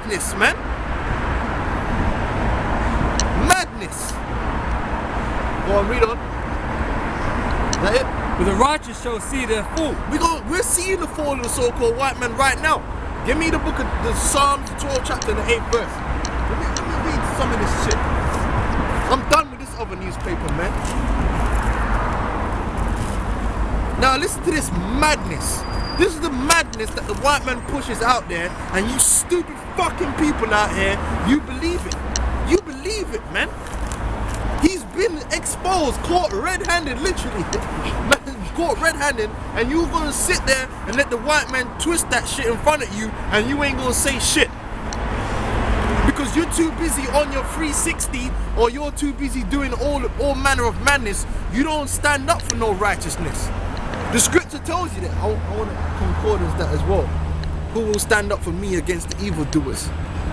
madness, man. Madness. Go on, read on. Is that it? But the righteous shall see their fall. We're seeing the fall of the so-called white man right now. Give me the book of the Psalms, the 12th chapter and the 8th verse. Let me read some of this shit. I'm done with this other newspaper, man. Now listen to this madness. This is the madness that the white man pushes out there, and you stupid fucking people out here, you believe it. You believe it, man. He's been exposed, caught red-handed, literally. Caught red-handed, and you're gonna sit there and let the white man twist that shit in front of you, and you ain't gonna say shit. Because you're too busy on your 360, or you're too busy doing all manner of madness. You don't stand up for no righteousness. The scripture tells you that. I want to concordance that as well. Who will stand up for me against the evildoers?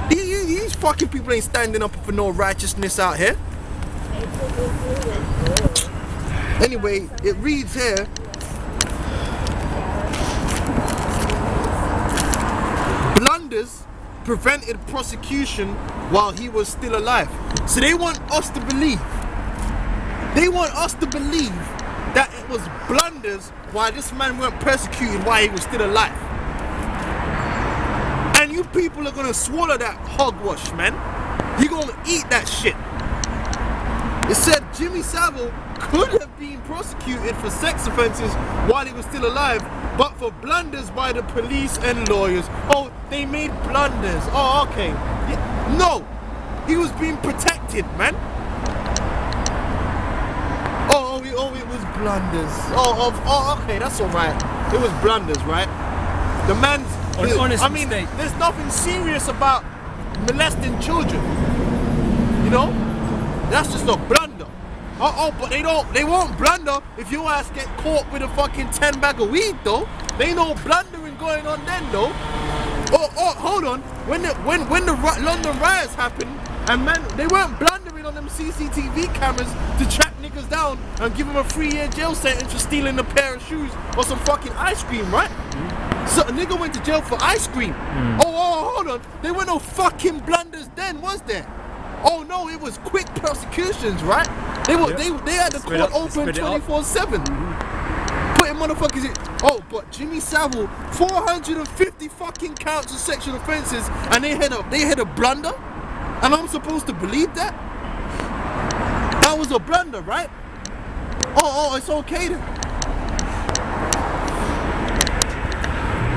These fucking people ain't standing up for no righteousness out here. Anyway, it reads here, blunders prevented prosecution while he was still alive. So they want us to believe. They want us to believe that it was blunders why this man weren't persecuted while he was still alive. And you people are gonna swallow that hogwash, man. You're gonna eat that shit. It said Jimmy Savile could have been prosecuted for sex offences while he was still alive, but for blunders by the police and lawyers. Oh, they made blunders. Oh, okay. Yeah. No, he was being protected, man. Oh, it was blunders. Oh, okay, that's all right. It was blunders, right? The man's. Honest I mean, mistake. there's nothing serious about molesting children. You know, that's just a blunder. But they won't blunder if your ass get caught with a fucking 10 bag of weed, though. They ain't no blundering going on then, though. Oh, hold on. When the London riots happened, and man, they weren't blundering on them CCTV cameras to track niggas down and give them a 3-year jail sentence for stealing a pair of shoes or some fucking ice cream, right? So a nigga went to jail for ice cream. Oh, hold on. There were no fucking blunders then, was there? Oh no, it was quick prosecutions, right? They had the court open 24/7. Putting motherfuckers in. Oh, but Jimmy Savile, 450 fucking counts of sexual offences, and they had a blunder, and I'm supposed to believe that? That was a blunder, right? Oh, it's okay then.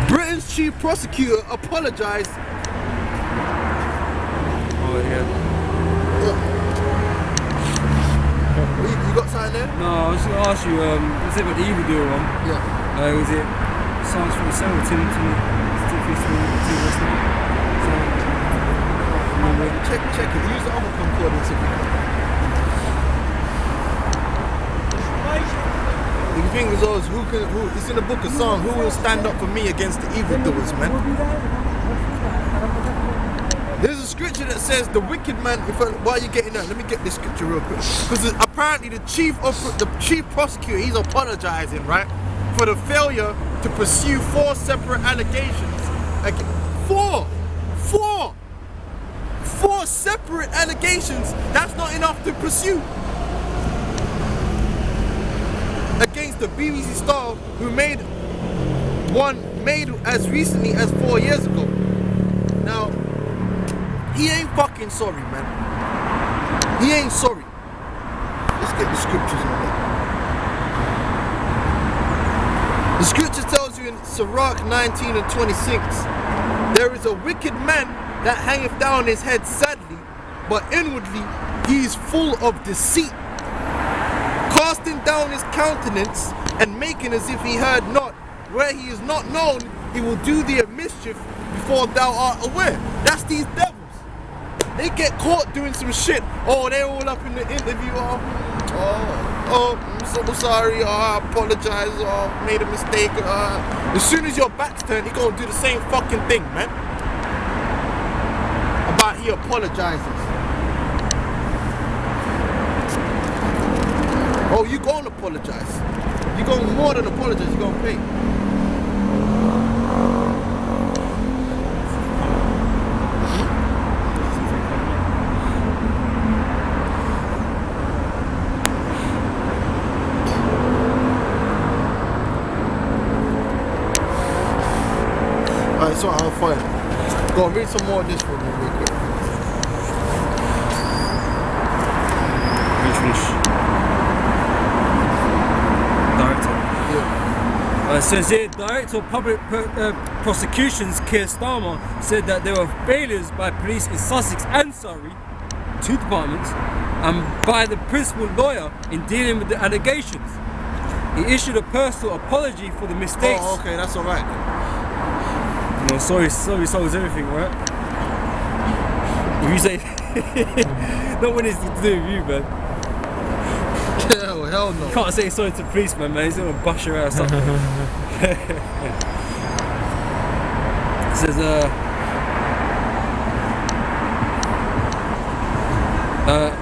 Britain's chief prosecutor apologised. Oh yeah. You got something there? No, I was going to ask you, was it about the evildoer one? Yeah. Was it Psalms 47 or 2 Check it. Use the other concordance if you can. The thing is always, it's in the book of Psalms, who will stand up for me against the evildoers, man? There's a scripture that says the wicked man, while you're getting that, let me get this scripture real quick. Because apparently the chief prosecutor, he's apologizing, right? For the failure to pursue 4 separate allegations. Four separate allegations. That's not enough to pursue. Against the BBC star who made as recently as 4 years ago. Now, he ain't fucking sorry, man. He ain't sorry. Let's get the scriptures on that. The scripture tells you in Sirach 19 and 26, there is a wicked man that hangeth down his head sadly, but inwardly he is full of deceit, casting down his countenance and making as if he heard not. Where he is not known, he will do thee a mischief before thou art aware. That's these devils. They get caught doing some shit. Oh, they're all up in the interview. I'm so sorry. I apologize. Made a mistake. As soon as your back's turned, he gonna do the same fucking thing, man. About he apologizes. Oh, you gonna apologize. You gonna more than apologize. You gonna pay. Alright, so I'll find it. Go on, read some more of this for me real quick. Finish. Director. Yeah. It says here, Director of Public Prosecutions Keir Starmer said that there were failures by police in Sussex and Surrey, 2 departments, and by the principal lawyer in dealing with the allegations. He issued a personal apology for the mistakes. Oh, okay, that's alright. No, sorry solves everything, right? If you say, not when it's to do with you, man. Hell no. You can't say sorry to the policeman, man. He's gonna bust your ass up. It says,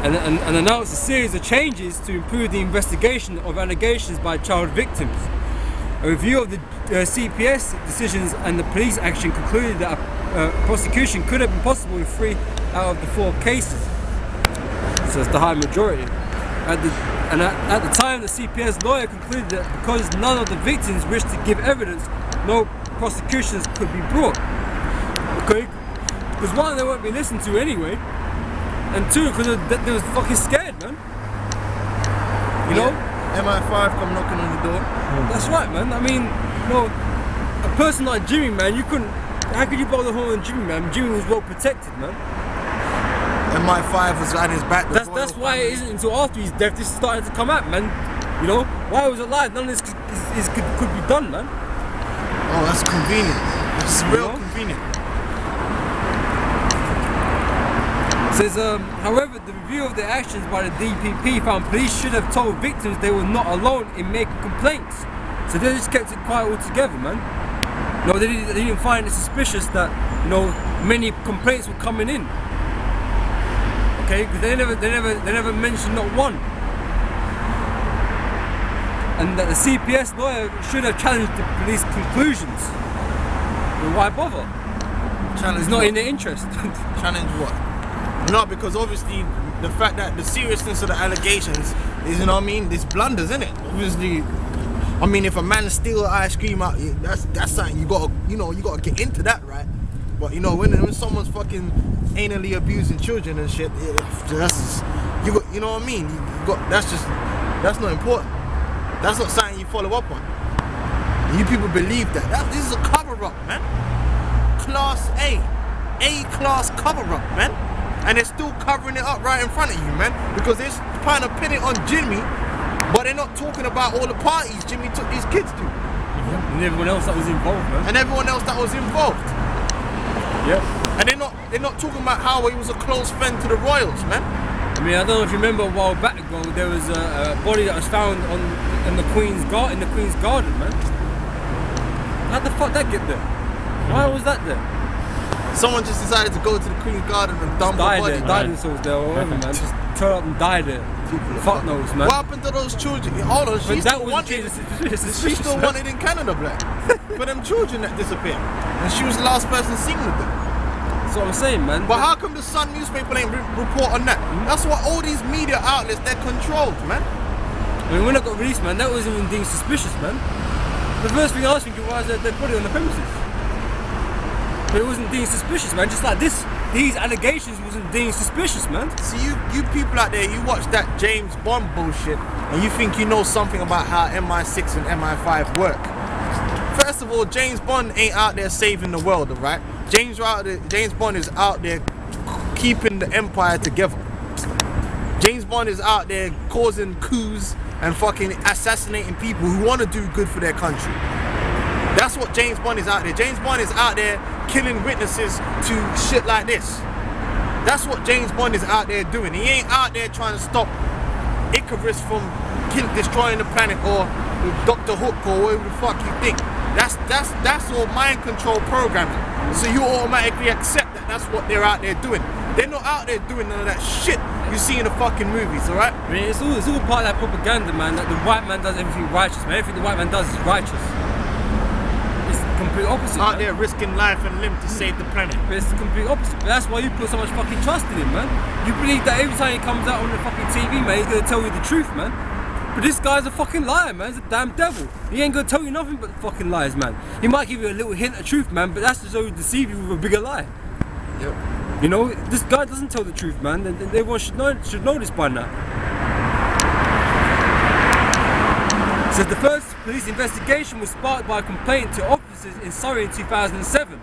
and announced a series of changes to improve the investigation of allegations by child victims. A review of the CPS decisions and the police action concluded that prosecution could have been possible in 3 out of the 4 cases. So it's the high majority. At the time, the CPS lawyer concluded that because none of the victims wished to give evidence, no prosecutions could be brought. Okay? Because 1, they won't be listened to anyway, and 2, because they was fucking scared, man. You know? MI5 come knocking on the door. That's right, man. I mean, you know, a person like Jimmy, man, you couldn't. How could you blow the horn on Jimmy, man? Jimmy was well protected, man. MI5 was at his back. That's why it isn't until after his death this started to come out, man. You know, while he was alive, none of this could be done, man. Oh, that's convenient. It's real convenient. It says, however, the review of the actions by the DPP found police should have told victims they were not alone in making complaints. So they just kept it quiet altogether, man. No, they didn't find it suspicious that, you know, many complaints were coming in. Okay, because they never mentioned not one. And that the CPS lawyer should have challenged the police conclusions. But why bother? It's not in their interest. Challenge what? No, because obviously the fact that the seriousness of the allegations is, you know what I mean, there's blunders in it. Obviously, I mean, if a man steals ice cream out, that's something you gotta get into that, right? But you know, when someone's fucking anally abusing children and shit, that's you know what I mean. That's not important. That's not something you follow up on. You people believe that. This is a cover-up, man. Class A-class cover-up, man. And they're still covering it up right in front of you, man. Because they're trying to pin it on Jimmy, but they're not talking about all the parties Jimmy took these kids to. And everyone else that was involved, man. Yep. And they're not talking about how he was a close friend to the royals, man. I mean, I don't know if you remember a while back ago, there was a body that was found in the Queen's Garden, man. How the fuck that get there? Why was that there? Someone just decided to go to the Queen's Garden and dump a body. Died themselves there or whatever, man. Just turn up and die there. Fuck knows, man. What happened to those children? Hold on, she still wanted in Canada, black. For them children that disappeared. And she was the last person seen with them. That's what I'm saying, man. But how come the Sun newspaper ain't report on that? That's what all these media outlets, they're controlled, man. I mean, when it got released, man, that wasn't even deemed suspicious, man. The first thing I was thinking was that they put it on the premises. But it wasn't deemed suspicious, man. Just like these allegations wasn't deemed suspicious, man. See, you people out there, you watch that James Bond bullshit and you think you know something about how MI6 and MI5 work. First of all, James Bond ain't out there saving the world, right? James Bond is out there keeping the empire together. James Bond is out there causing coups and fucking assassinating people who want to do good for their country. That's what James Bond is out there. James Bond is out there killing witnesses to shit like this. That's what James Bond is out there doing. He ain't out there trying to stop Icarus from destroying the planet or Dr. Hook or whatever the fuck you think. That's all mind control programming. So you automatically accept that that's what they're out there doing. They're not out there doing none of that shit you see in the fucking movies, alright? I mean, it's all part of that propaganda, man, that the white man does everything righteous, man. Everything the white man does is righteous. It's the complete opposite, out there risking life and limb to save the planet. But it's the complete opposite. But that's why you put so much fucking trust in him, man. You believe that every time he comes out on the fucking TV, man, he's gonna tell you the truth, man. But this guy's a fucking liar, man. He's a damn devil. He ain't gonna tell you nothing but fucking lies, man. He might give you a little hint of truth, man, but that's just to deceive you with a bigger lie. Yep. You know, this guy doesn't tell the truth, man. And everyone should know this by now. So the first police investigation was sparked by a complaint to officers in Surrey in 2007.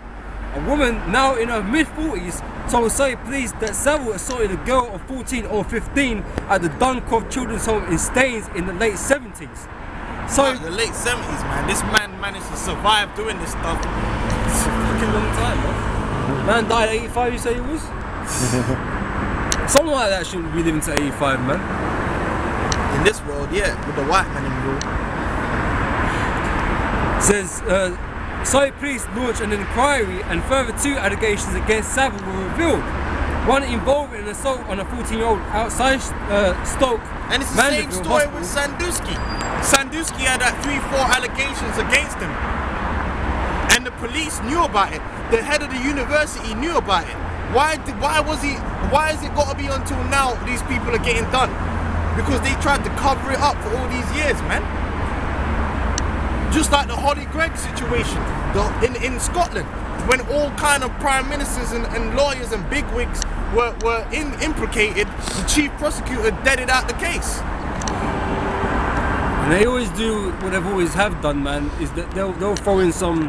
A woman, now in her mid-40s, told Surrey police that Savile assaulted a girl of 14 or 15 at the Duncroft Children's Home in Staines in the late 70s. So the late 70s, man. This man managed to survive doing this stuff. It's a fucking long time, man. Man died at 85, you say he was? Someone like that shouldn't be living to 85, man. In this world, yeah, with the white man in the rule. Says, Surrey police launched an inquiry and further 2 allegations against Savile were revealed. One involving an assault on a 14-year-old outside Stoke. And it's the same story with Sandusky. Sandusky had 3-4 allegations against him. And the police knew about it. The head of the university knew about it. Why has it got to be until now these people are getting done? Because they tried to cover it up for all these years, man. Just like the Holly Gregg situation in Scotland, when all kind of prime ministers and lawyers and bigwigs were implicated, the chief prosecutor deaded out the case. And they always do what they've always have done, man, is that they'll throw in some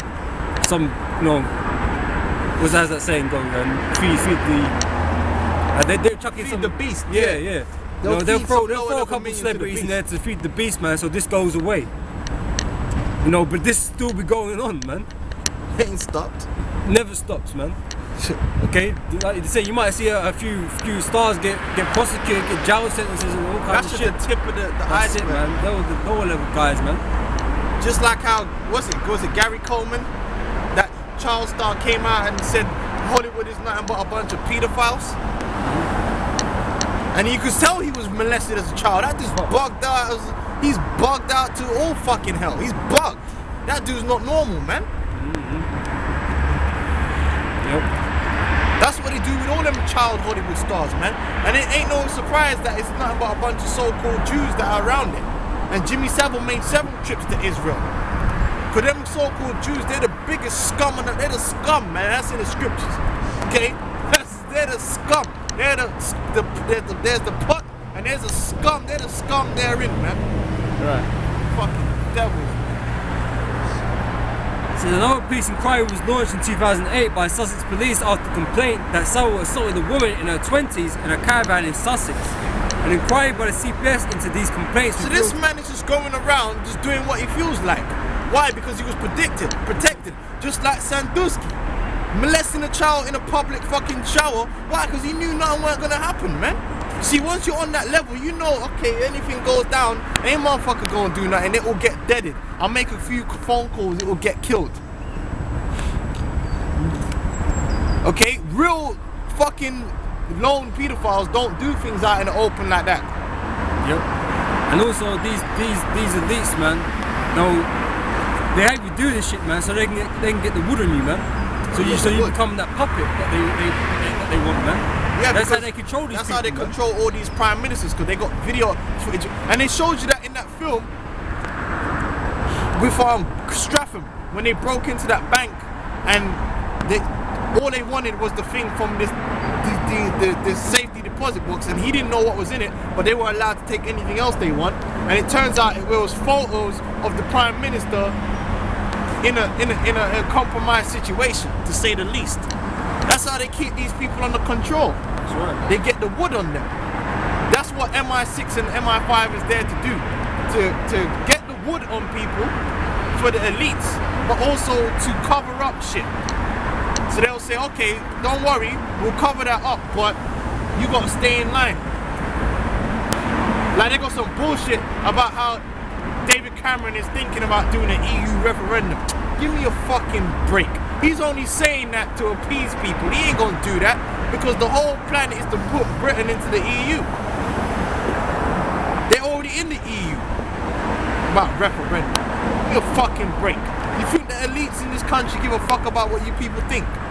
you know, how's that saying going, man? Feed they're chucking some the beast. Yeah. They'll throw a couple of celebrities in there to feed the beast, man, so this goes away. You know, but this still be going on, man. It ain't stopped. Never stops, man. Okay, like you say, you might see a few stars get prosecuted, get jail sentences and all kinds of shit. That's the tip of the iceberg, man. Those the lower level guys, man. Just like how was it Gary Coleman? That child star came out and said Hollywood is nothing but a bunch of pedophiles. And you could tell he was molested as a child. That just bugged out. He's bugged out to all fucking hell. He's bugged. That dude's not normal, man. Yep. That's what they do with all them child Hollywood stars, man. And it ain't no surprise that it's nothing but a bunch of so-called Jews that are around it. And Jimmy Savile made several trips to Israel. For them so-called Jews, they're the biggest scum, and they're the scum, man. That's in the scriptures. Okay? They're the scum. There's the pot and there's a scum. They're the scum therein, man. Right. Fucking devils. So another police inquiry was launched in 2008 by Sussex police after complaint that Savile assaulted a woman in her 20s in a caravan in Sussex. An inquiry by the CPS into these complaints. So this man is just going around just doing what he feels like. Why? Because he was protected, just like Sandusky. Molesting a child in a public fucking shower. Why? Because he knew nothing weren't gonna happen, man. See, once you're on that level, you know, okay, anything goes down, ain't motherfucker gonna do nothing, it will get deaded. I'll make a few phone calls, it will get killed. Okay, real fucking lone pedophiles don't do things out in the open like that. Yep. And also these elites, man, they have you do this shit, man, so they can get the wood on you, man. So you become that puppet that they want, man. Yeah, that's how they control these people. That's how they control all these prime ministers, because they got video footage. And they showed you that in that film with Stratham, when they broke into that bank and all they wanted was the thing from the safety deposit box, and he didn't know what was in it, but they were allowed to take anything else they want. And it turns out it was photos of the prime minister in a compromised situation, to say the least. That's how they keep these people under control. That's right. They get the wood on them. That's what MI6 and MI5 is there to do, to get the wood on people for the elites, but also to cover up shit. So they'll say, okay, don't worry, we'll cover that up, but you gotta stay in line. Like they got some bullshit about how David Cameron is thinking about doing an EU referendum. Give me a fucking break. He's only saying that to appease people. He ain't gonna do that, because the whole plan is to put Britain into the EU. They're already in the EU. About referendum. Give me a fucking break. You think the elites in this country give a fuck about what you people think?